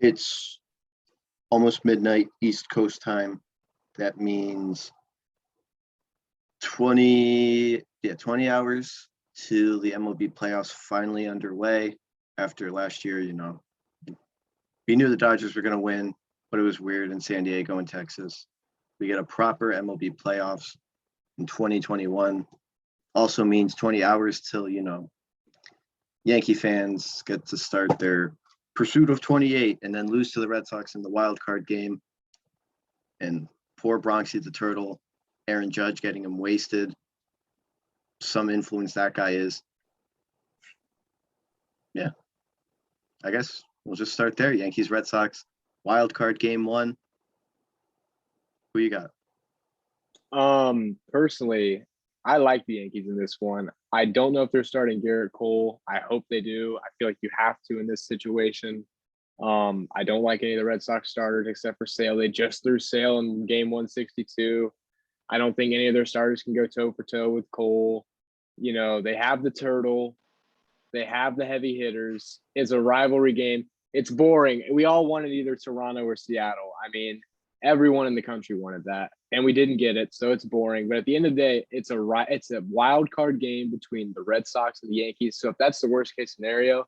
It's almost midnight East Coast time. That means 20 hours till the MLB playoffs finally underway after last year. We knew the Dodgers were going to win, but it was weird in San Diego and Texas. We get a proper MLB playoffs in 2021. Also means 20 hours till, Yankee fans get to start their pursuit of 28 and then lose to the Red Sox in the wild card game. And poor Bronxy the Turtle, Aaron Judge getting him wasted. Some influence that guy is. Yeah, I guess we'll just start there. Yankees, Red Sox, wild card game 1. Who you got? Personally, I like the Yankees in this one. I don't know if they're starting Garrett Cole. I hope they do. I feel like you have to in this situation. I don't like any of the Red Sox starters except for Sale. They just threw Sale in game 162. I don't think any of their starters can go toe for toe with Cole. They have the Turtle. They have the heavy hitters. It's a rivalry game. It's boring. We all wanted either Toronto or Seattle. I mean, everyone in the country wanted that, and we didn't get it, so it's boring. But at the end of the day, it's a wild card game between the Red Sox and the Yankees. So if that's the worst case scenario,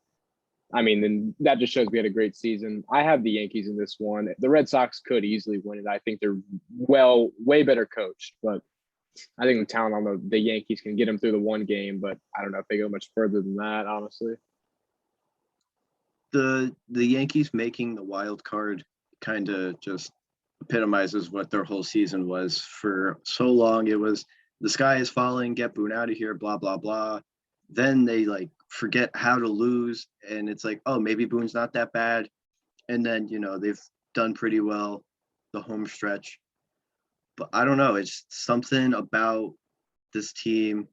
I mean, then that just shows we had a great season. I have the Yankees in this one. The Red Sox could easily win it. I think they're way better coached, but I think the talent on the Yankees can get them through the one game, but I don't know if they go much further than that, honestly. The Yankees making the wild card kind of just epitomizes what their whole season was. For so long, it was the sky is falling, get Boone out of here, blah, blah, blah. Then they forget how to lose. And it's like, oh, maybe Boone's not that bad. And then, they've done pretty well the home stretch. But I don't know. It's something about this team.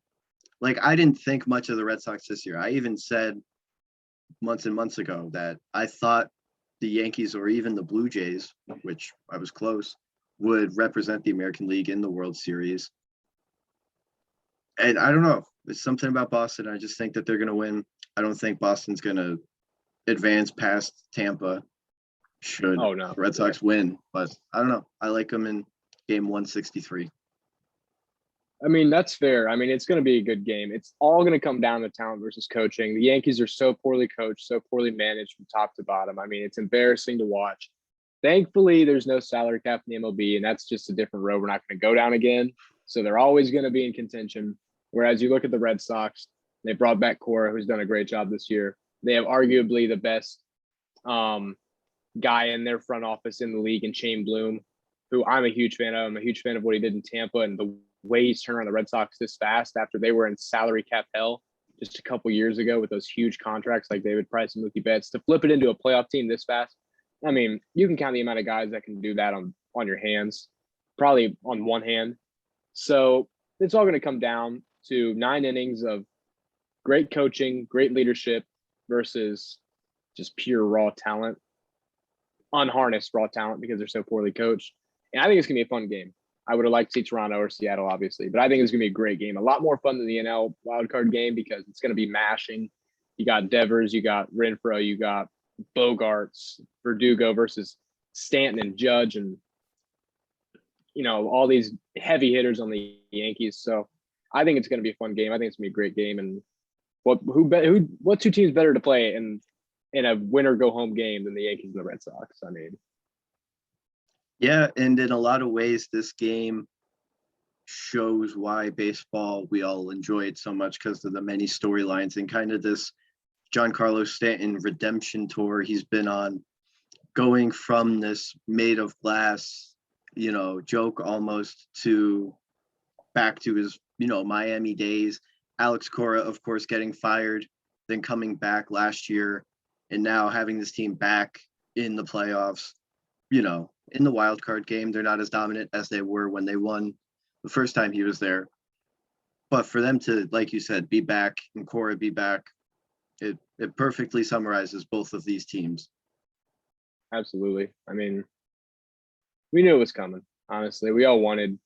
I didn't think much of the Red Sox this year. I even said months and months ago that I thought the Yankees or even the Blue Jays, which I was close, would represent the American League in the World Series. And I don't know. It's something about Boston. I just think that they're going to win. I don't think Boston's going to advance past Tampa should Red Sox win. But I don't know. I like them in game 163. I mean, that's fair. I mean, it's going to be a good game. It's all going to come down to talent versus coaching. The Yankees are so poorly coached, so poorly managed from top to bottom. I mean, it's embarrassing to watch. Thankfully, there's no salary cap in the MLB, and that's just a different road we're not going to go down again. So they're always going to be in contention. Whereas you look at the Red Sox, they brought back Cora, who's done a great job this year. They have arguably the best guy in their front office in the league in Shane Bloom, who I'm a huge fan of. I'm a huge fan of what he did in Tampa and the way he's turned around the Red Sox this fast after they were in salary cap hell just a couple years ago with those huge contracts like David Price and Mookie Betts. To flip it into a playoff team this fast, I mean, you can count the amount of guys that can do that on your hands, probably on one hand. So it's all going to come down to 9 innings of great coaching, great leadership versus just pure raw talent, unharnessed raw talent because they're so poorly coached. And I think it's going to be a fun game. I would have liked to see Toronto or Seattle, obviously, but I think it's going to be a great game. A lot more fun than the NL wildcard game because it's going to be mashing. You got Devers, you got Renfroe, you got Bogarts, Verdugo versus Stanton and Judge, and all these heavy hitters on the Yankees. So I think it's going to be a fun game. I think it's going to be a great game. And what two teams better to play in a win or go home game than the Yankees and the Red Sox? I mean. Yeah, and in a lot of ways, this game shows why baseball, we all enjoy it so much because of the many storylines and kind of this Giancarlo Stanton redemption tour he's been on, going from this made of glass, joke almost to back to his, Miami days. Alex Cora, of course, getting fired, then coming back last year, and now having this team back in the playoffs, in the wild card game. They're not as dominant as they were when they won the first time he was there. But for them to, like you said, be back and Cora be back, it perfectly summarizes both of these teams. Absolutely. I mean, we knew it was coming, honestly. We all wanted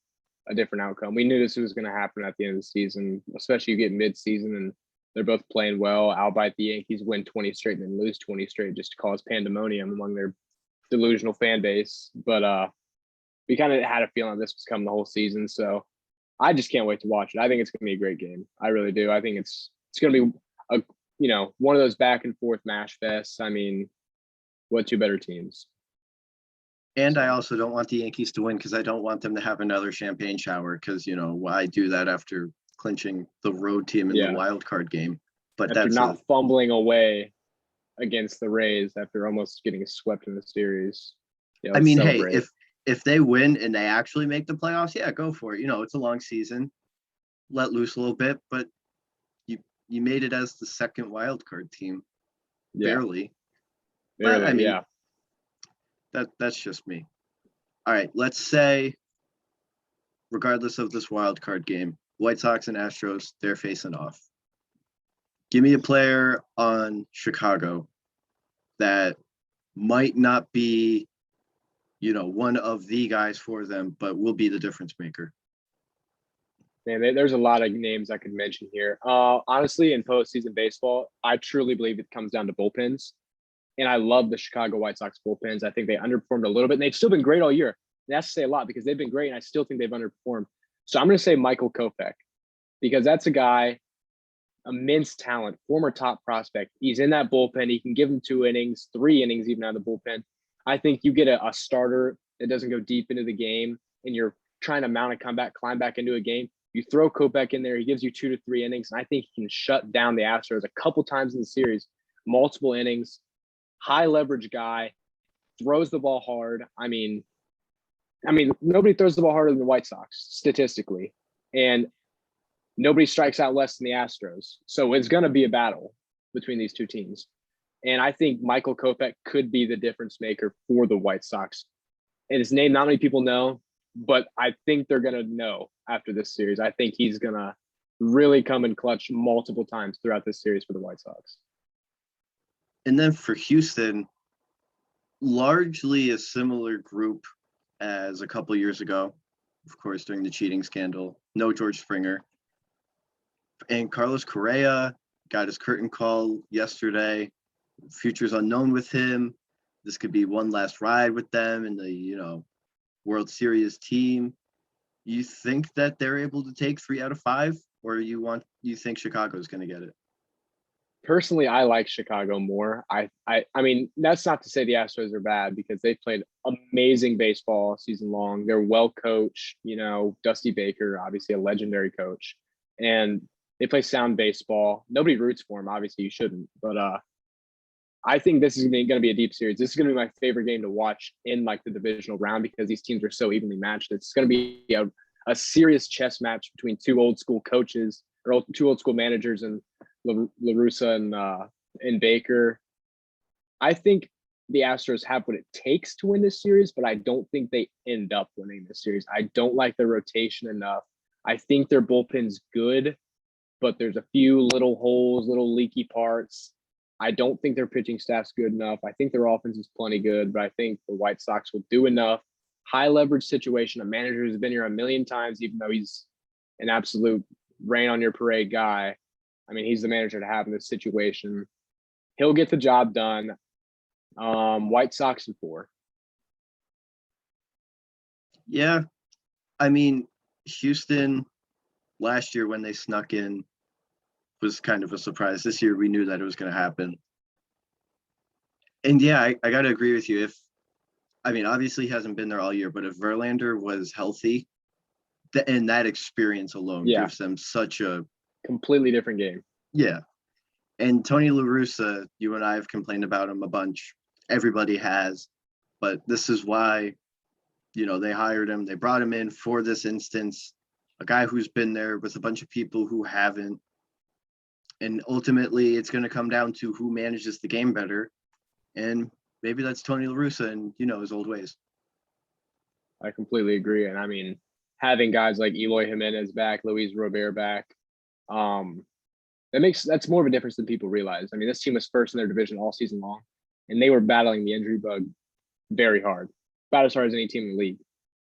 a different outcome. We knew this was going to happen at the end of the season, especially you get mid-season and They're both playing well, albeit the Yankees win 20 straight and then lose 20 straight just to cause pandemonium among their delusional fan base. But we kind of had a feeling this was coming the whole season. So I just can't wait to watch it. I think it's going to be a great game. I really do. I think it's going to be one of those back and forth mash fests. I mean, what two better teams? And I also don't want the Yankees to win because I don't want them to have another champagne shower because, why do that after clinching the road team in the wild card game? But after that's not fumbling away against the Rays after almost getting swept in the series. I mean, celebrate. Hey, if they win and they actually make the playoffs, yeah, go for it. It's a long season. Let loose a little bit, but you made it as the second wild card team. Barely. But I mean, that's just me. All right, let's say, regardless of this wild card game, White Sox and Astros, they're facing off. Give me a player on Chicago that might not be, one of the guys for them, but will be the difference maker. Man, there's a lot of names I could mention here. Honestly, in postseason baseball, I truly believe it comes down to bullpens. And I love the Chicago White Sox bullpens. I think they underperformed a little bit, and they've still been great all year. And that's to say a lot because they've been great, and I still think they've underperformed. So I'm going to say Michael Kopech because that's a guy, immense talent, former top prospect. He's in that bullpen. He can give them 2 innings, 3 innings even out of the bullpen. I think you get a starter that doesn't go deep into the game, and you're trying to mount a comeback, climb back into a game. You throw Kopech in there, he gives you 2 to 3 innings, and I think he can shut down the Astros a couple times in the series, multiple innings. High leverage guy, throws the ball hard. I mean, nobody throws the ball harder than the White Sox statistically, and nobody strikes out less than the Astros. So it's going to be a battle between these two teams. And I think Michael Kopech could be the difference maker for the White Sox. And his name, not many people know, but I think they're going to know after this series. I think he's going to really come in clutch multiple times throughout this series for the White Sox. And then for Houston, largely a similar group as a couple years ago, of course, during the cheating scandal. No George Springer. And Carlos Correa got his curtain call yesterday. Future's unknown with him. This could be one last ride with them in the, World Series team. You think that they're able to take 3 out of 5, or you think Chicago's going to get it? Personally, I like Chicago more. I mean, that's not to say the Astros are bad because they've played amazing baseball season long. They're well coached, Dusty Baker, obviously a legendary coach, and they play sound baseball. Nobody roots for them. Obviously, you shouldn't. But I think this is going to be a deep series. This is going to be my favorite game to watch in the divisional round because these teams are so evenly matched. It's going to be a serious chess match between 2 old school coaches or 2 old school managers and La Russa and Baker. I think the Astros have what it takes to win this series, but I don't think they end up winning this series. I don't like their rotation enough. I think their bullpen's good, but there's a few little holes, little leaky parts. I don't think their pitching staff's good enough. I think their offense is plenty good, but I think the White Sox will do enough. High leverage situation. A manager who's been here a million times, even though he's an absolute rain on your parade guy. I mean, he's the manager to have in this situation. He'll get the job done. White Sox in 4. Yeah. I mean, Houston last year when they snuck in was kind of a surprise. This year we knew that it was going to happen. And yeah, I got to agree with you. Obviously he hasn't been there all year, but if Verlander was healthy, and that experience alone gives them such a completely different game. Yeah. And Tony La Russa, you and I have complained about him a bunch. Everybody has. But this is why, they hired him. They brought him in for this instance. A guy who's been there with a bunch of people who haven't. And ultimately, it's going to come down to who manages the game better. And maybe that's Tony La Russa and, his old ways. I completely agree. And I mean, having guys like Eloy Jimenez back, Luis Robert back, that's more of a difference than people realize. I mean, this team was first in their division all season long, and they were battling the injury bug very hard, about as hard as any team in the league.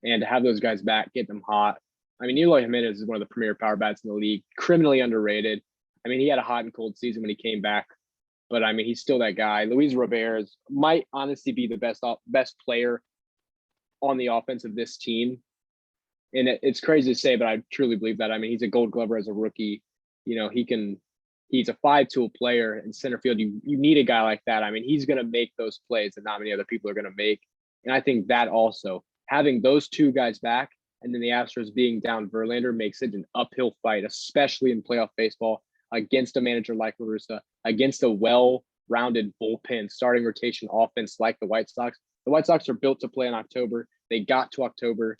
And to have those guys back, get them hot. I mean, Eloy Jimenez is one of the premier power bats in the league, criminally underrated. I mean, he had a hot and cold season when he came back, but I mean, he's still that guy. Luis Robert might honestly be the best player on the offense of this team. And it's crazy to say, but I truly believe that. I mean, he's a Gold Glover as a rookie. You know, he's a 5-tool player in center field. You need a guy like that. I mean, he's going to make those plays that not many other people are going to make. And I think that also having those two guys back and then the Astros being down Verlander makes it an uphill fight, especially in playoff baseball against a manager like La Russa, against a well-rounded bullpen starting rotation offense like the White Sox. The White Sox are built to play in October. They got to October.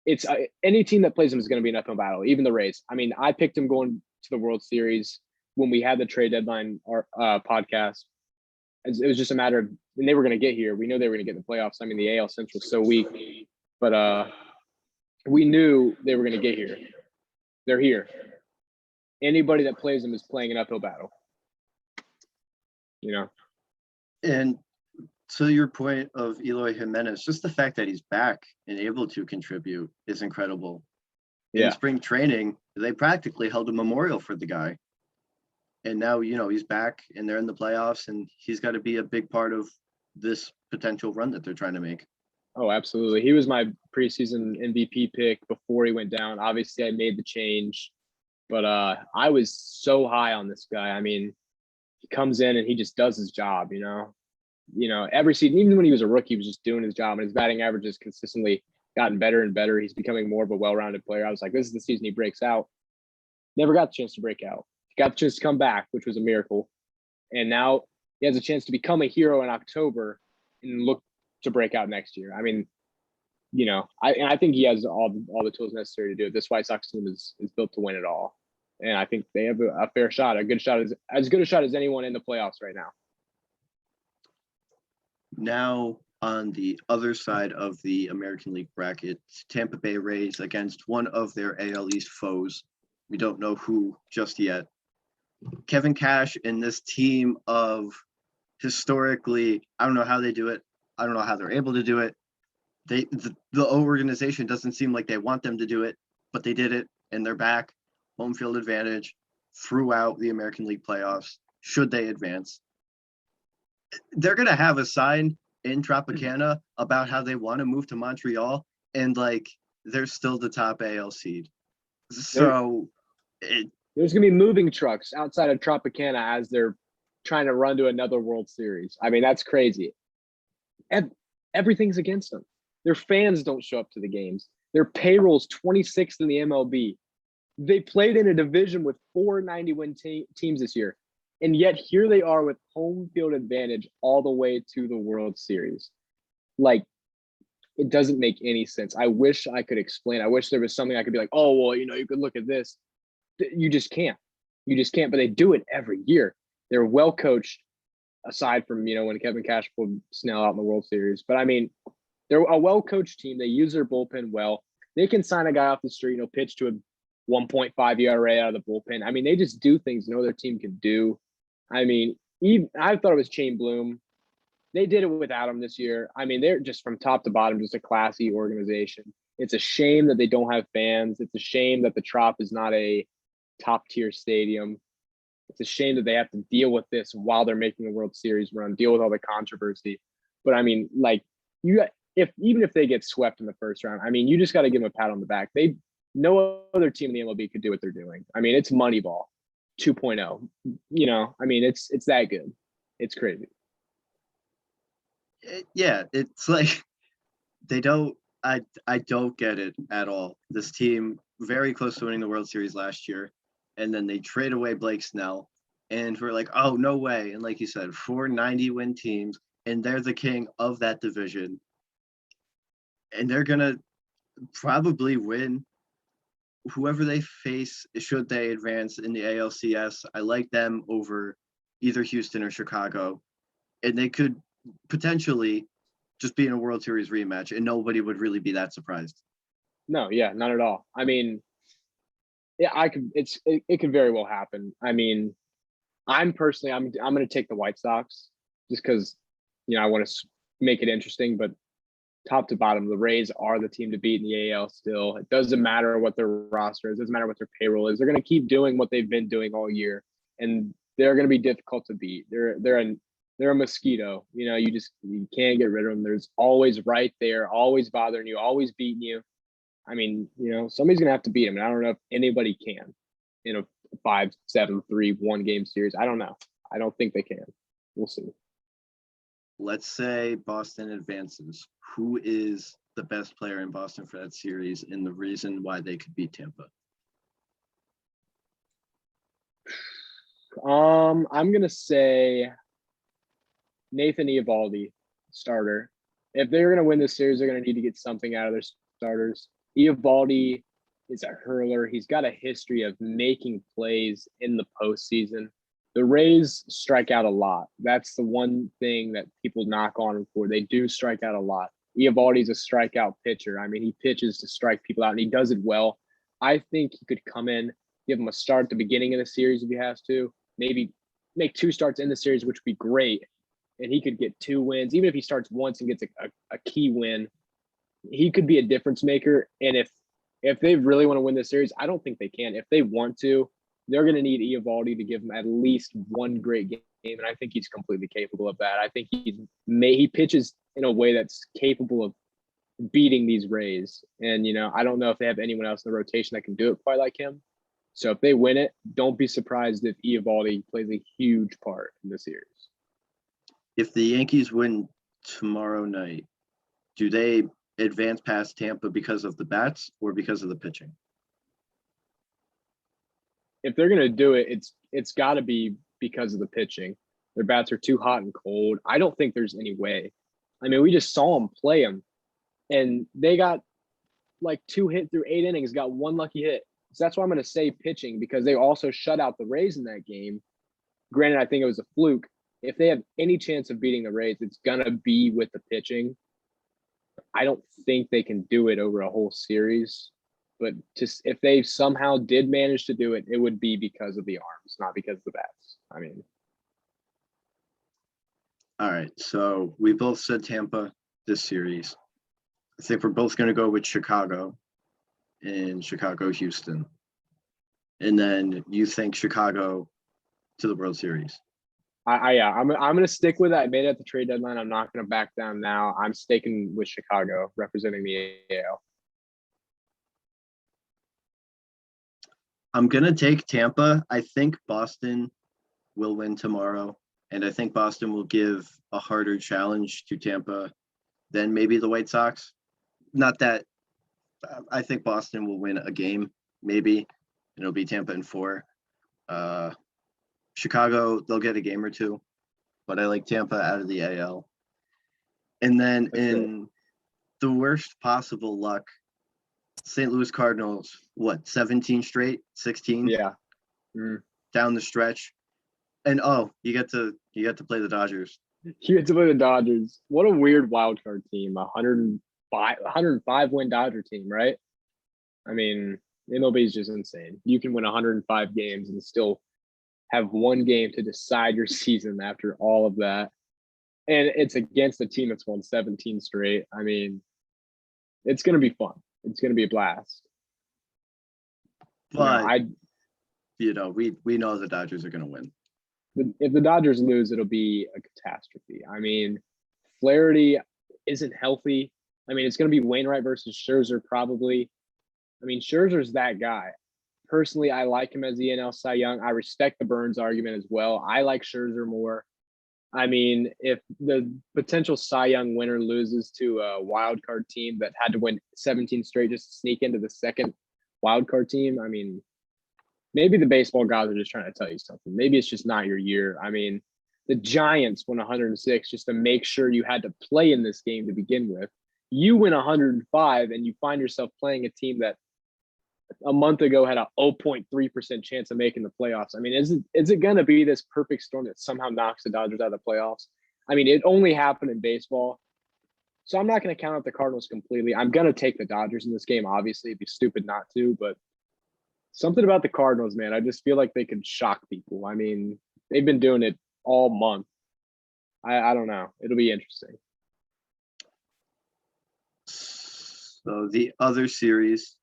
It's any team that plays them is going to be an uphill battle, even the Rays. I mean, I picked them going to the World Series when we had the trade deadline podcast. It was just a matter of when they were going to get here. We knew they were going to get in the playoffs. I mean, the AL Central was so weak, but we knew they were going to get here. They're here. Anybody that plays them is playing an uphill battle. You know? And to your point of Eloy Jimenez, just the fact that he's back and able to contribute is incredible. Yeah. In spring training, they practically held a memorial for the guy. And now, you know, he's back and they're in the playoffs and he's got to be a big part of this potential run that they're trying to make. Oh, absolutely. He was my preseason MVP pick before he went down. Obviously, I made the change, but I was so high on this guy. I mean, he comes in and he just does his job, you know. You know, every season, even when he was a rookie, he was just doing his job, and his batting average has consistently gotten better and better. He's becoming more of a well-rounded player. I was like, this is the season he breaks out. Never got the chance to break out. He got the chance to come back, which was a miracle. And now he has a chance to become a hero in October and look to break out next year. I mean, you know, I think he has all the tools necessary to do it. This White Sox team is built to win it all. And I think they have a fair shot, a good shot, as good a shot as anyone in the playoffs right now. Now, on the other side of the American League bracket, Tampa Bay Rays against one of their AL East foes. We don't know who just yet. Kevin Cash and this team of historically, I don't know how they do it. I don't know how they're able to do it. The organization doesn't seem like they want them to do it, but they did it, and they're back. Home field advantage throughout the American League playoffs, should they advance. They're going to have a sign in Tropicana about how they want to move to Montreal, and like they're still the top AL seed. So there's going to be moving trucks outside of Tropicana as they're trying to run to another World Series. I mean, that's crazy. Everything's against them. Their fans don't show up to the games. Their payroll's 26th in the MLB. They played in a division with 4 90-win teams this year. And yet here they are with home field advantage all the way to the World Series. Like, it doesn't make any sense. I wish I could explain. I wish there was something I could be like, oh, well, you know, you could look at this. You just can't. You just can't. But they do it every year. They're well coached, aside from, you know, when Kevin Cash pulled Snell out in the World Series. But, I mean, they're a well-coached team. They use their bullpen well. They can sign a guy off the street, you know, pitch to a 1.5 ERA out of the bullpen. I mean, they just do things no other team can do. I mean, I thought it was Shane Bloom. They did it without him this year. I mean, they're just from top to bottom, just a classy organization. It's a shame that they don't have fans. It's a shame that the Trop is not a top-tier stadium. It's a shame that they have to deal with this while they're making a World Series run, deal with all the controversy. But, I mean, like, even if they get swept in the first round, I mean, you just got to give them a pat on the back. No other team in the MLB could do what they're doing. I mean, it's Moneyball 2.0. You know, I mean, it's that good. It's crazy. Yeah, it's like they don't. I don't get it at all. This team very close to winning the World Series last year, and then they trade away Blake Snell, and we're like, oh, no way. And like you said, 4 90-win teams, and they're the king of that division, and they're gonna probably win whoever they face should they advance in the ALCS. I like them over either Houston or Chicago, and they could potentially just be in a World Series rematch, and nobody would really be that surprised. No, yeah, not at all. I mean, yeah, it could very well happen. I mean, I'm going to take the White Sox just because, you know, I want to make it interesting, but top to bottom, the Rays are the team to beat in the AL still. It doesn't matter what their roster is. It doesn't matter what their payroll is. They're going to keep doing what they've been doing all year, and they're going to be difficult to beat. They're a mosquito. You can't get rid of them. There's always right there, always bothering you, always beating you. I mean, somebody's going to have to beat them, and I don't know if anybody can in a 5-7-3 1-game series. I don't know. I don't think they can. We'll see. Let's say Boston advances. Who is the best player in Boston for that series and the reason why they could beat Tampa? I'm going to say Nathan Eovaldi, starter. If they're going to win this series, they're going to need to get something out of their starters. Eovaldi is a hurler. He's got a history of making plays in the postseason. The Rays strike out a lot. That's the one thing that people knock on them for. They do strike out a lot. Eovaldi's a strikeout pitcher. I mean, he pitches to strike people out, and he does it well. I think he could come in, give him a start at the beginning of the series if he has to, maybe make 2 starts in the series, which would be great. And he could get 2 wins. Even if he starts once and gets a key win, he could be a difference maker. And if they really want to win this series, I don't think they can. If they want to, they're going to need Eovaldi to give them at least one great game, and I think he's completely capable of that. I think he pitches in a way that's capable of beating these Rays. And, I don't know if they have anyone else in the rotation that can do it quite like him. So if they win it, don't be surprised if Eovaldi plays a huge part in the series. If the Yankees win tomorrow night, do they advance past Tampa because of the bats or because of the pitching? If they're going to do it, it's got to be because of the pitching. Their bats are too hot and cold. I don't think there's any way. I mean, we just saw them play them, and they got like 2 hit through 8 innings, got 1 lucky hit. So that's why I'm going to say pitching, because they also shut out the Rays in that game. Granted, I think it was a fluke. If they have any chance of beating the Rays, it's going to be with the pitching. I don't think they can do it over a whole series. But just if they somehow did manage to do it, it would be because of the arms, not because of the bats. I mean. All right. So we both said Tampa this series. I think we're both going to go with Chicago and Chicago-Houston. And then you think Chicago to the World Series. I'm going to stick with that. I made it at the trade deadline. I'm not going to back down now. I'm sticking with Chicago, representing the AL. I'm going to take Tampa. I think Boston will win tomorrow, and I think Boston will give a harder challenge to Tampa than maybe the White Sox. Not that I think Boston will win a game, maybe, and it'll be Tampa in 4. Chicago, they'll get a game or 2, but I like Tampa out of the AL. And then in the worst possible luck, St. Louis Cardinals, 17 straight, 16? Yeah. Down the stretch. And you get to play the Dodgers. You get to play the Dodgers. What a weird wild card team. 105 win Dodger team, right? I mean, MLB is just insane. You can win 105 games and still have 1 game to decide your season after all of that. And it's against a team that's won 17 straight. I mean, it's going to be fun. It's going to be a blast. But, we know the Dodgers are going to win. If the Dodgers lose, it'll be a catastrophe. I mean, Flaherty isn't healthy. I mean, it's going to be Wainwright versus Scherzer probably. I mean, Scherzer's that guy. Personally, I like him as the NL Cy Young. I respect the Burns argument as well. I like Scherzer more. I mean, if the potential Cy Young winner loses to a wild card team that had to win 17 straight just to sneak into the second wild card team, I mean, maybe the baseball gods are just trying to tell you something. Maybe it's just not your year. I mean, the Giants won 106 just to make sure you had to play in this game to begin with. You win 105 and you find yourself playing a team that a month ago had a 0.3% chance of making the playoffs. I mean, is it going to be this perfect storm that somehow knocks the Dodgers out of the playoffs? I mean, it only happened in baseball. So I'm not going to count out the Cardinals completely. I'm going to take the Dodgers in this game. Obviously, it'd be stupid not to, but something about the Cardinals, man, I just feel like they could shock people. I mean, they've been doing it all month. I don't know. It'll be interesting. So the other series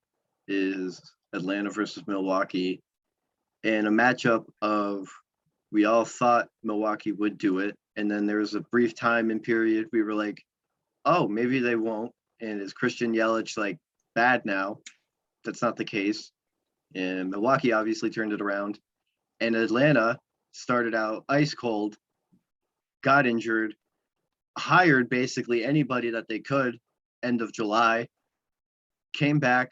is Atlanta versus Milwaukee, and a matchup of we all thought Milwaukee would do it, and then there was a brief time and period we were like, oh, maybe they won't. And is Christian Yelich like bad now? That's not the case. And Milwaukee obviously turned it around. And Atlanta started out ice cold, got injured, hired basically anybody that they could end of July, came back.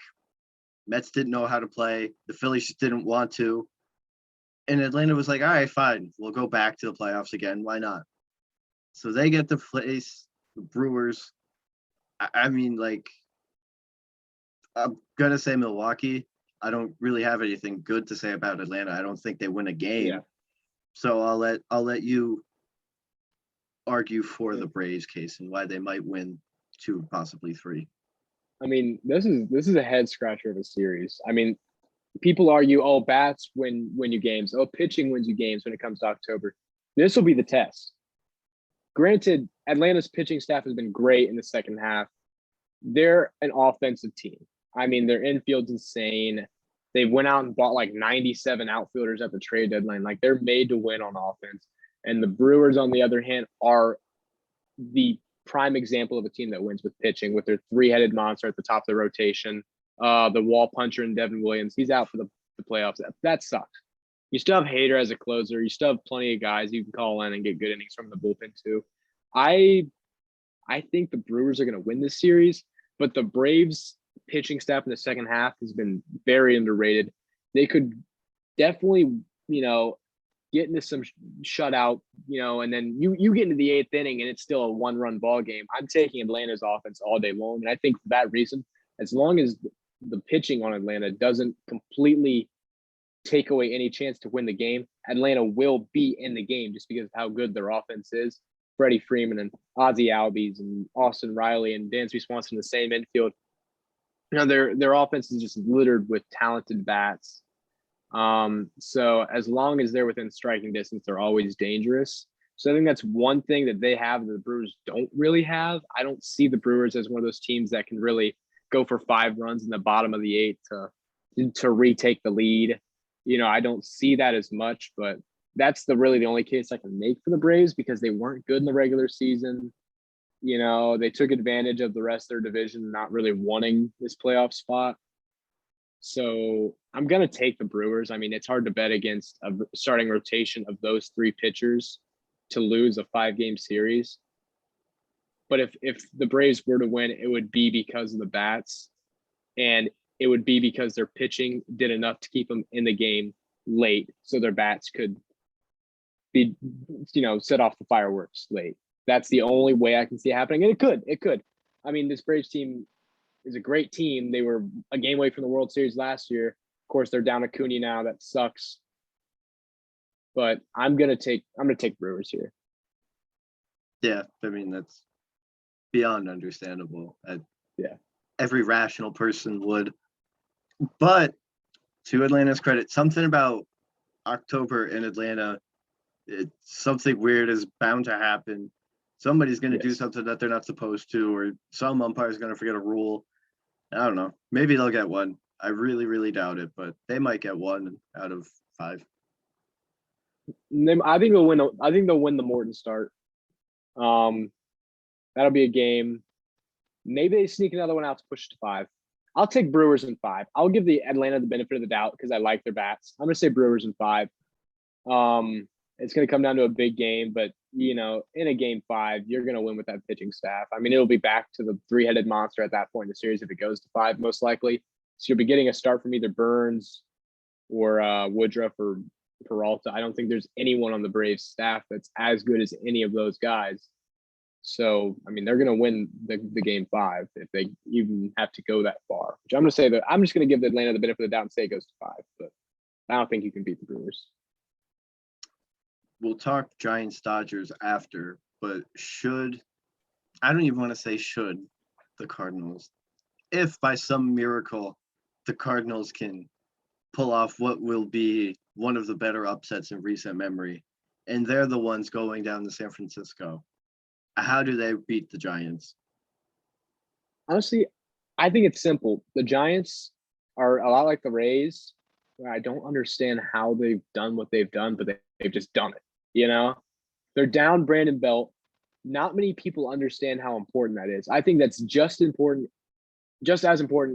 Mets didn't know how to play. The Phillies just didn't want to. And Atlanta was like, all right, fine. We'll go back to the playoffs again. Why not? So they get to face the Brewers. I mean, like, I'm going to say Milwaukee. I don't really have anything good to say about Atlanta. I don't think they win a game. Yeah. So I'll let you argue for the Braves case and why they might win 2, possibly 3. I mean, this is a head scratcher of a series. I mean, people argue, oh, bats win you games. Oh, pitching wins you games when it comes to October. This will be the test. Granted, Atlanta's pitching staff has been great in the second half. They're an offensive team. I mean, their infield's insane. They went out and bought like 97 outfielders at the trade deadline. Like, they're made to win on offense. And the Brewers, on the other hand, are the prime example of a team that wins with pitching, with their 3-headed monster at the top of the rotation. The wall puncher in Devin Williams. He's out for the playoffs. That sucks. You still have Hader as a closer. You still have plenty of guys you can call in and get good innings from the bullpen too. I think the Brewers are going to win this series, but the Braves pitching staff in the second half has been very underrated. They could definitely, get into some shutout, and then you get into the 8th inning and it's still a 1-run ball game. I'm taking Atlanta's offense all day long. And I think for that reason, as long as the pitching on Atlanta doesn't completely take away any chance to win the game, Atlanta will be in the game just because of how good their offense is. Freddie Freeman and Ozzie Albies and Austin Riley and Dansby Swanson in the same infield. Their offense is just littered with talented bats. So as long as they're within striking distance, they're always dangerous. So I think that's one thing that they have that the Brewers don't really have. I don't see the Brewers as one of those teams that can really go for 5 runs in the bottom of the 8th to retake the lead. I don't see that as much, but that's really the only case I can make for the Braves because they weren't good in the regular season. They took advantage of the rest of their division not really wanting this playoff spot. So I'm going to take the Brewers. I mean, it's hard to bet against a starting rotation of those 3 pitchers to lose a 5-game series. But if the Braves were to win, it would be because of the bats, and it would be because their pitching did enough to keep them in the game late so their bats could be, set off the fireworks late. That's the only way I can see it happening. And it could. I mean, this Braves team is a great team. They were a game away from the World Series last year. Of course, they're down Acuna now. That sucks. But I'm gonna take Brewers here. Yeah, I mean, that's beyond understandable. Yeah. Every rational person would. But to Atlanta's credit, something about October in Atlanta, something weird is bound to happen. Somebody's going to do something that they're not supposed to, or some umpire is going to forget a rule. I don't know. Maybe they'll get 1. I really, really doubt it, but they might get 1 out of 5. I think they'll win. I think they'll win the Morton start. That'll be a game. Maybe they sneak another one out to push to 5. I'll take Brewers in 5. I'll give the Atlanta the benefit of the doubt because I like their bats. I'm going to say Brewers in 5. It's going to come down to a big game, but in a game 5, you're going to win with that pitching staff. I mean, it'll be back to the 3-headed monster at that point in the series if it goes to 5, most likely. So you'll be getting a start from either Burns or Woodruff or Peralta. I don't think there's anyone on the Braves staff that's as good as any of those guys. So, I mean, they're going to win the game 5 if they even have to go that far. Which I'm going to say that I'm just going to give Atlanta the benefit of the doubt and say it goes to 5. But I don't think you can beat the Brewers. We'll talk Giants Dodgers after, but I don't even want to say should the Cardinals, if by some miracle the Cardinals can pull off what will be one of the better upsets in recent memory, and they're the ones going down to San Francisco, how do they beat the Giants? Honestly, I think it's simple. The Giants are a lot like the Rays, where I don't understand how they've done what they've done, but they've just done it. You know, they're down Brandon Belt. Not many people understand how important that is. I think that's just as important,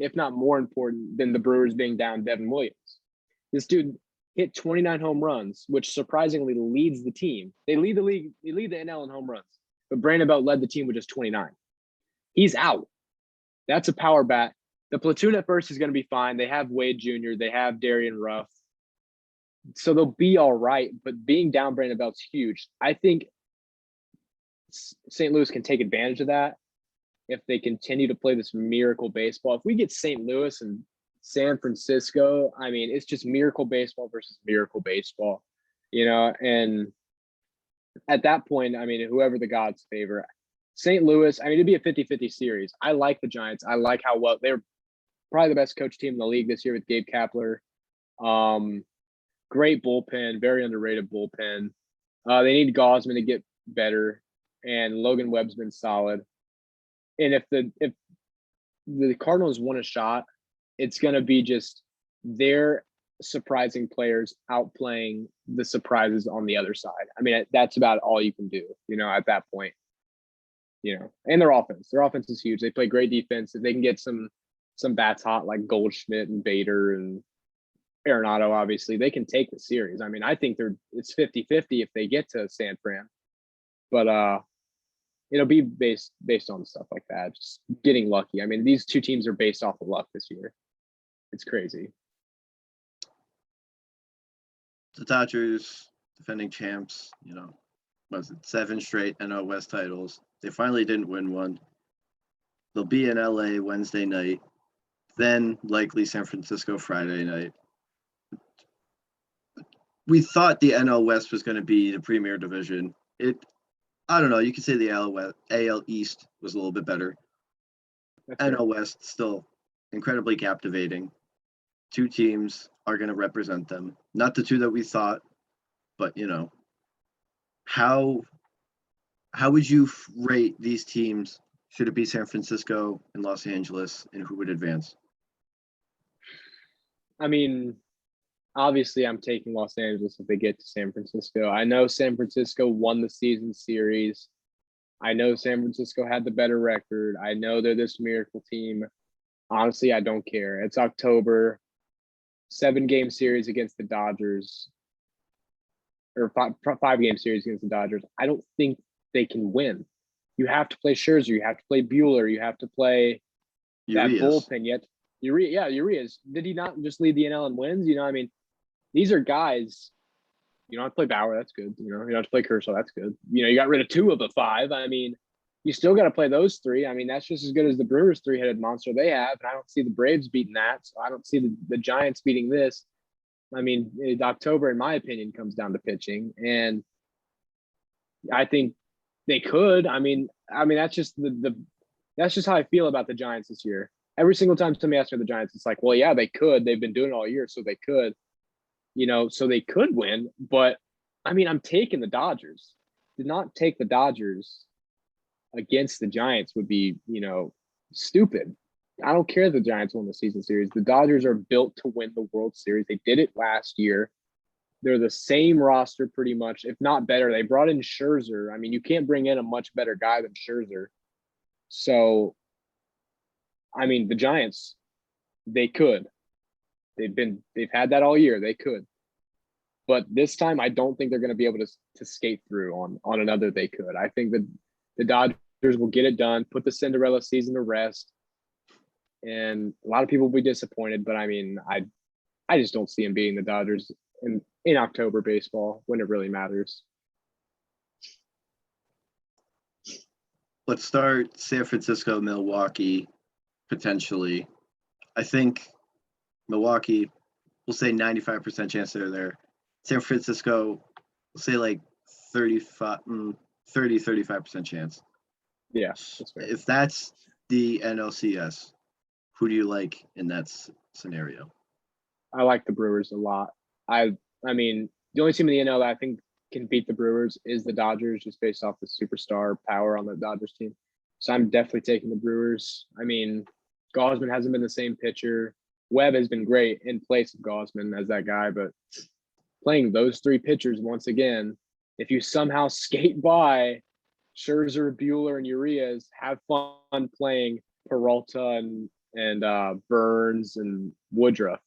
if not more important, than the Brewers being down Devin Williams. This dude hit 29 home runs, which surprisingly leads the team. They lead the league, they lead the NL in home runs, but Brandon Belt led the team with just 29. He's out. That's a power bat. The platoon at first is going to be fine. They have Wade Jr., they have Darian Ruff. So they'll be all right, but being down Brandon Belt's huge. I think St. Louis can take advantage of that if they continue to play this miracle baseball. If we get St. Louis and San Francisco, I mean, it's just miracle baseball versus miracle baseball, and at that point, I mean, whoever the gods favor. St. Louis, I mean, it'd be a 50-50 series. I like the Giants. I like how well they're probably the best coach team in the league this year with Gabe Kapler. Great bullpen, very underrated bullpen. They need Gosman to get better, and Logan Webb's been solid. And if the Cardinals want a shot, it's going to be just their surprising players outplaying the surprises on the other side. I mean, that's about all you can do, at that point. And their offense is huge. They play great defense. If they can get some bats hot like Goldschmidt and Bader and Arenado, obviously, they can take the series. I mean, I think it's 50-50 if they get to San Fran. But it'll be based on stuff like that, just getting lucky. I mean, these two teams are based off of luck this year. It's crazy. The Dodgers, defending champs, was it 7 straight NL West titles? They finally didn't win one. They'll be in LA Wednesday night, then likely San Francisco Friday night. We thought the NL West was going to be the premier division. I don't know. You could say the AL East was a little bit better. NL West still incredibly captivating. 2 teams are going to represent them. Not the 2 that we thought, but how would you rate these teams? Should it be San Francisco and Los Angeles, and who would advance? I mean, obviously, I'm taking Los Angeles if they get to San Francisco. I know San Francisco won the season series. I know San Francisco had the better record. I know they're this miracle team. Honestly, I don't care. It's October, 7-game series against the Dodgers, or 5-game series against the Dodgers. I don't think they can win. You have to play Scherzer. You have to play Buehler. You have to play that bullpen. Yet, Urias. Did he not just lead the NL in wins? I mean, these are guys. You don't have to play Bauer. That's good. You don't have to play Kershaw. That's good. You got rid of 2 of the 5. I mean, you still got to play those 3. I mean, that's just as good as the Brewers' 3-headed monster they have. And I don't see the Braves beating that. So I don't see the Giants beating this. I mean, October, in my opinion, comes down to pitching. And I think they could. I mean, that's just that's just how I feel about the Giants this year. Every single time somebody asks me the Giants, it's like, well, yeah, they could. They've been doing it all year, so they could. So they could win. But, I mean, I'm taking the Dodgers. Did not take the Dodgers against the Giants would be, stupid. I don't care if the Giants won the season series. The Dodgers are built to win the World Series. They did it last year. They're the same roster pretty much, if not better. They brought in Scherzer. I mean, you can't bring in a much better guy than Scherzer. So, I mean, the Giants, they could. They've had that all year. They could. But this time, I don't think they're going to be able to skate through on another they could. I think that the Dodgers will get it done, put the Cinderella season to rest. And a lot of people will be disappointed, but I mean, I just don't see them beating the Dodgers in October baseball when it really matters. Let's start San Francisco, Milwaukee, potentially. I think Milwaukee, we'll say 95% chance they're there. San Francisco, we'll say like 35% chance. Yeah, that's fair. If that's the NLCS, who do you like in that scenario? I like the Brewers a lot. I mean, the only team in the NL that I think can beat the Brewers is the Dodgers, just based off the superstar power on the Dodgers team. So I'm definitely taking the Brewers. I mean, Gausman hasn't been the same pitcher. Webb has been great in place of Gausman as that guy, but playing those three pitchers once again, if you somehow skate by Scherzer, Bueller, and Urias, have fun playing Peralta and Burns and Woodruff.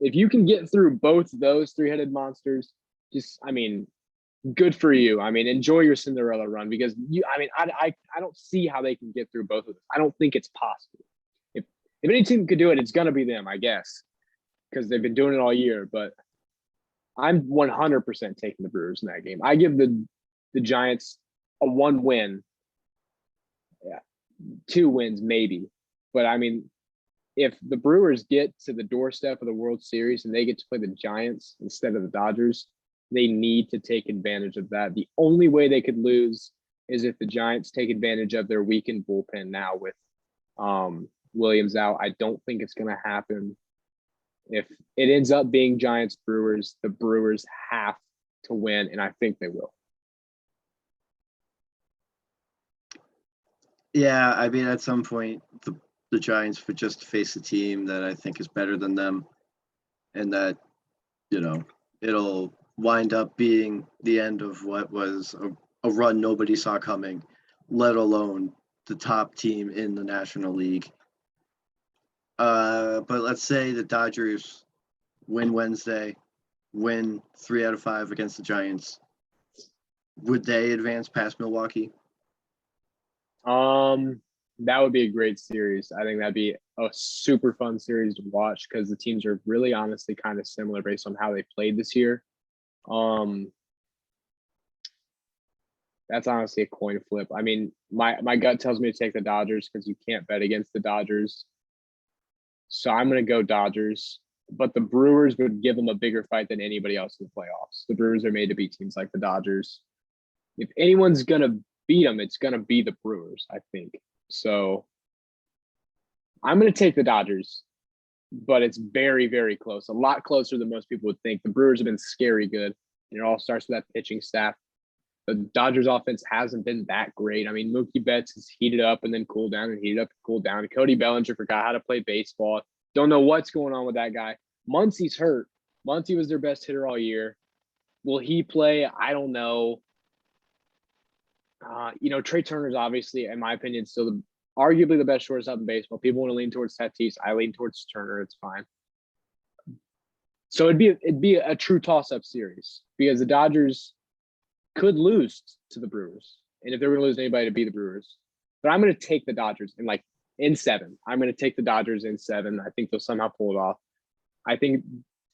If you can get through both those three-headed monsters, good for you. I mean, enjoy your Cinderella run because I don't see how they can get through both of them. I don't think it's possible. If any team could do it, it's gonna be them, I guess, because they've been doing it all year. But I'm 100% taking the Brewers in that game. I give the Giants a 1 win, 2 wins maybe. But I mean, if the Brewers get to the doorstep of the World Series and they get to play the Giants instead of the Dodgers, they need to take advantage of that. The only way they could lose is if the Giants take advantage of their weakened bullpen now with Williams out. I don't think it's going to happen. If it ends up being Giants-Brewers, the Brewers have to win, and I think they will. Yeah, I mean, at some point, the Giants would just face a team that I think is better than them, and that, it'll wind up being the end of what was a run nobody saw coming, let alone the top team in the National League. But let's say the Dodgers win Wednesday, win 3 out of 5 against the Giants. Would they advance past Milwaukee? That would be a great series. I think that'd be a super fun series to watch because the teams are really honestly kind of similar based on how they played this year. That's honestly a coin flip. I mean, my gut tells me to take the Dodgers because you can't bet against the Dodgers. So I'm going to go Dodgers, but the Brewers would give them a bigger fight than anybody else in the playoffs. The Brewers are made to beat teams like the Dodgers. If anyone's going to beat them, it's going to be the Brewers, I think. So I'm going to take the Dodgers, but it's very, very close. A lot closer than most people would think. The Brewers have been scary good. It all starts with that pitching staff. The Dodgers offense hasn't been that great. I mean, Mookie Betts has heated up and then cooled down and heated up and cooled down. Cody Bellinger forgot how to play baseball. Don't know what's going on with that guy. Muncy's hurt. Muncy was their best hitter all year. Will he play? I don't know. Trey Turner's obviously, in my opinion, still arguably the best shortstop in baseball. People want to lean towards Tatis. I lean towards Turner. It's fine. So it'd be a true toss-up series because the Dodgers could lose to the Brewers. And if they're going to lose anybody, to be the Brewers. But I'm going to take the Dodgers in 7. I'm going to take the Dodgers in 7. I think they'll somehow pull it off. I think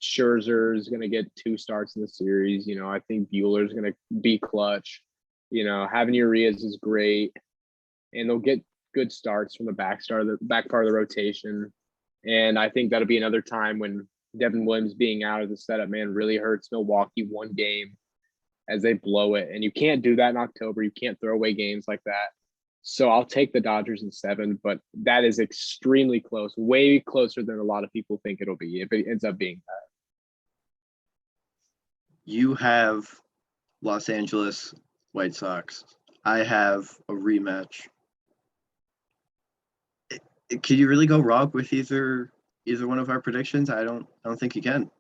Scherzer is going to get 2 starts in the series. I think Bueller is going to be clutch. Having Urias is great. And they'll get good starts from the back part of the rotation. And I think that'll be another time when Devin Williams being out as a setup man really hurts Milwaukee one game as they blow it. And you can't do that in October. You can't throw away games like that. So I'll take the Dodgers in 7, but that is extremely close, way closer than a lot of people think it'll be if it ends up being that. You have Los Angeles White Sox. I have a rematch. Can you really go wrong with either one of our predictions? I don't think you can.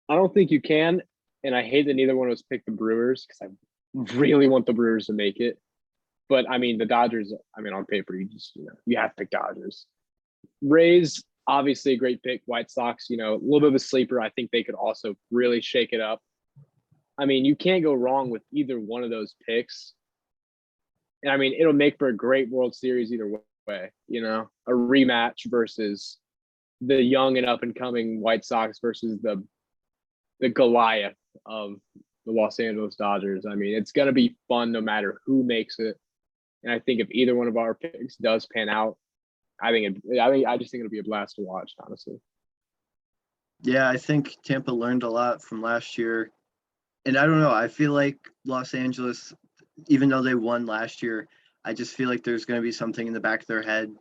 I don't think you can, and I hate that neither one of us picked the Brewers because I really want the Brewers to make it. But I mean, the Dodgers. I mean, on paper, you have to pick Dodgers. Rays, obviously a great pick. White Sox, a little bit of a sleeper. I think they could also really shake it up. I mean, you can't go wrong with either one of those picks. And I mean, it'll make for a great World Series either way. A rematch versus the young and up and coming White Sox versus the Goliath of the Los Angeles Dodgers. I mean, it's going to be fun no matter who makes it. And I think if either one of our picks does pan out, I just think it'll be a blast to watch, honestly. Yeah, I think Tampa learned a lot from last year. And I don't know, I feel like Los Angeles, even though they won last year, I just feel like there's going to be something in the back of their head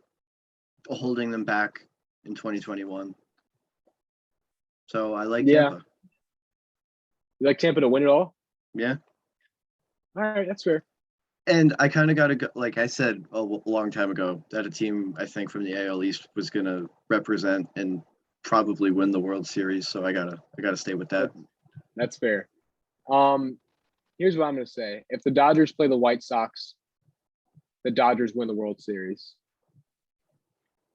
holding them back in 2021. So I like Tampa. You like Tampa to win it all? Yeah. All right, that's fair. And I kind of got to go, like I said long time ago, that a team I think from the AL East was going to represent and probably win the World Series. So I gotta stay with that. That's fair. Here's what I'm going to say. If the Dodgers play the White Sox, the Dodgers win the World Series.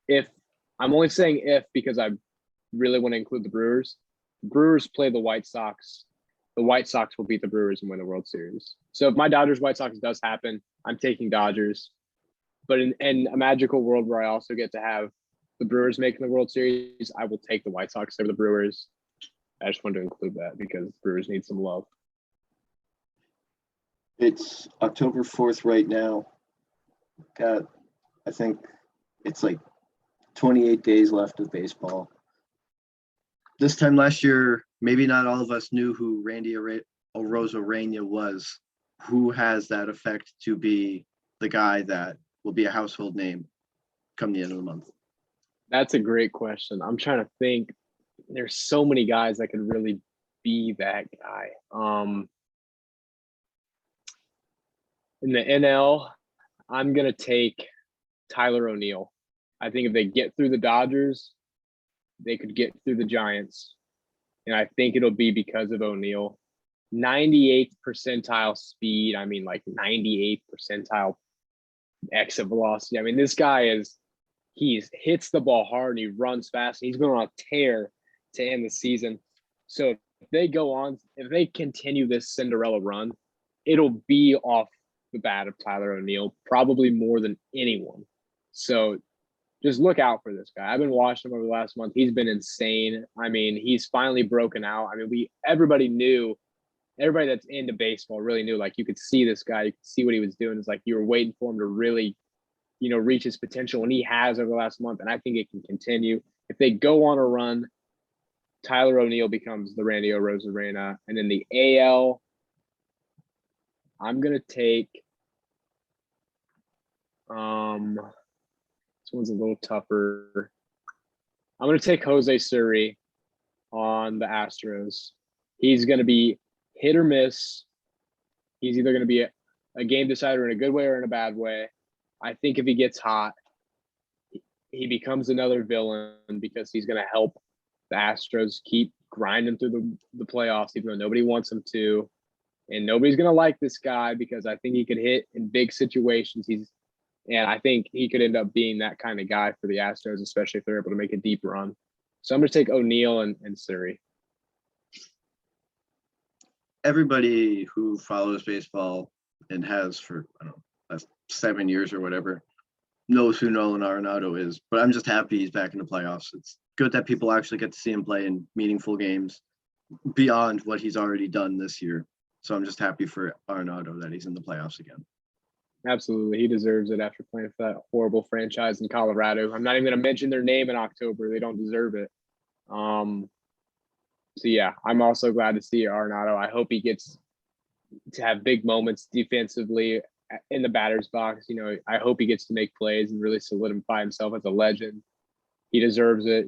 If I'm only saying if because I really want to include the Brewers. Brewers play the White Sox. The White Sox will beat the Brewers and win the World Series. So if my Dodgers White Sox does happen, I'm taking Dodgers. But in a magical world where I also get to have the Brewers making the World Series, I will take the White Sox over the Brewers. I just wanted to include that because Brewers need some love. It's October 4th right now. I think it's like 28 days left of baseball. This time last year, maybe not all of us knew who Randy Arozarena was. Who has that effect to be the guy that will be a household name come the end of the month? That's a great question. I'm trying to think. There's so many guys that could really be that guy. In the NL, I'm gonna take Tyler O'Neill. I think if they get through the Dodgers, they could get through the Giants. And I think it'll be because of O'Neill. 98th percentile speed. I mean, like 98th percentile exit velocity. I mean, this guy he hits the ball hard and he runs fast. And he's going on a tear to end the season. So if they continue this Cinderella run, it'll be off the bat of Tyler O'Neill, probably more than anyone. So just look out for this guy. I've been watching him over the last month. He's been insane. I mean, he's finally broken out. I mean, everybody that's into baseball really knew, like, you could see this guy, you could see what he was doing. It's like you were waiting for him to really, reach his potential, and he has over the last month, and I think it can continue. If they go on a run, Tyler O'Neill becomes the Randy Arozarena. And in the AL, I'm going to take this one's a little tougher. I'm going to take Jose Suri on the Astros. He's going to be hit or miss. He's either going to be a game decider in a good way or in a bad way. I think if he gets hot, he becomes another villain because he's going to help the Astros keep grinding through the playoffs, even though nobody wants him to. And nobody's going to like this guy because I think he could hit in big situations. And I think he could end up being that kind of guy for the Astros, especially if they're able to make a deep run. So I'm going to take O'Neill and Suri. Everybody who follows baseball and has for, I don't know, last 7 years or whatever, knows who Nolan Arenado is. But I'm just happy he's back in the playoffs. It's good that people actually get to see him play in meaningful games beyond what he's already done this year. So I'm just happy for Arenado that he's in the playoffs again. Absolutely. He deserves it after playing for that horrible franchise in Colorado. I'm not even going to mention their name in October. They don't deserve it. So, yeah, I'm also glad to see Arenado. I hope he gets to have big moments defensively in the batter's box. I hope he gets to make plays and really solidify himself as a legend. He deserves it.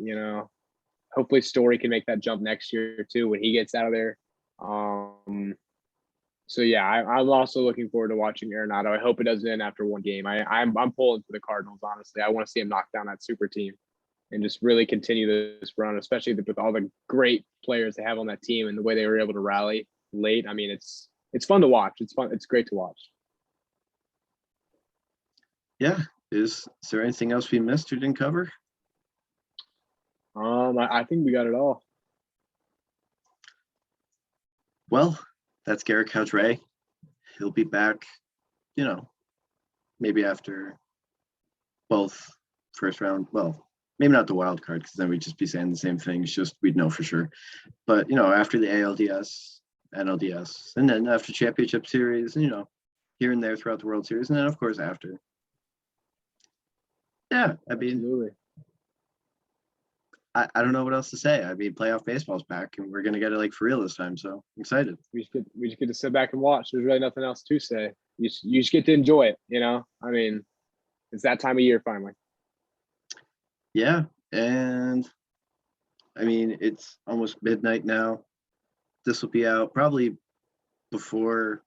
Hopefully Story can make that jump next year too when he gets out of there. So yeah, I'm also looking forward to watching Arenado. I hope it doesn't end after one game. I'm pulling for the Cardinals, honestly. I want to see him knock down that super team and just really continue this run, especially with all the great players they have on that team and the way they were able to rally late. I mean, it's fun to watch. It's fun. It's great to watch. Yeah. Is there anything else we missed or didn't cover? I think we got it all. Well, that's Garrett Cowdrey. He'll be back, maybe after both first round. Well, maybe not the wild card because then we'd just be saying the same thing. It's just we'd know for sure. But, after the ALDS, NLDS, and then after championship series, and, here and there throughout the World Series. And then, of course, after. Yeah, I mean, Absolutely. I don't know what else to say. I mean, playoff baseball's back, and we're gonna get it for real this time. So I'm excited. We just get to sit back and watch. There's really nothing else to say. You just get to enjoy it. I mean, it's that time of year finally. Yeah, and I mean it's almost midnight now. This will be out probably before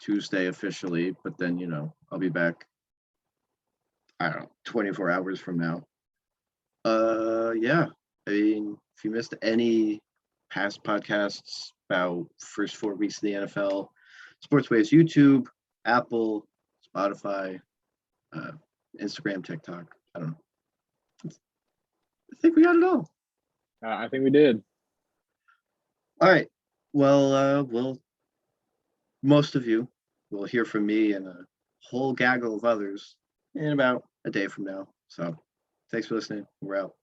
Tuesday officially, but then, I'll be back, I don't know, 24 hours from now. Yeah. I mean, if you missed any past podcasts about first 4 weeks of the NFL, Sportswaves YouTube, Apple, Spotify, Instagram, TikTok. I don't know. I think we got it all. I think we did. All right. Well, most of you will hear from me and a whole gaggle of others in about a day from now. So thanks for listening. We're out.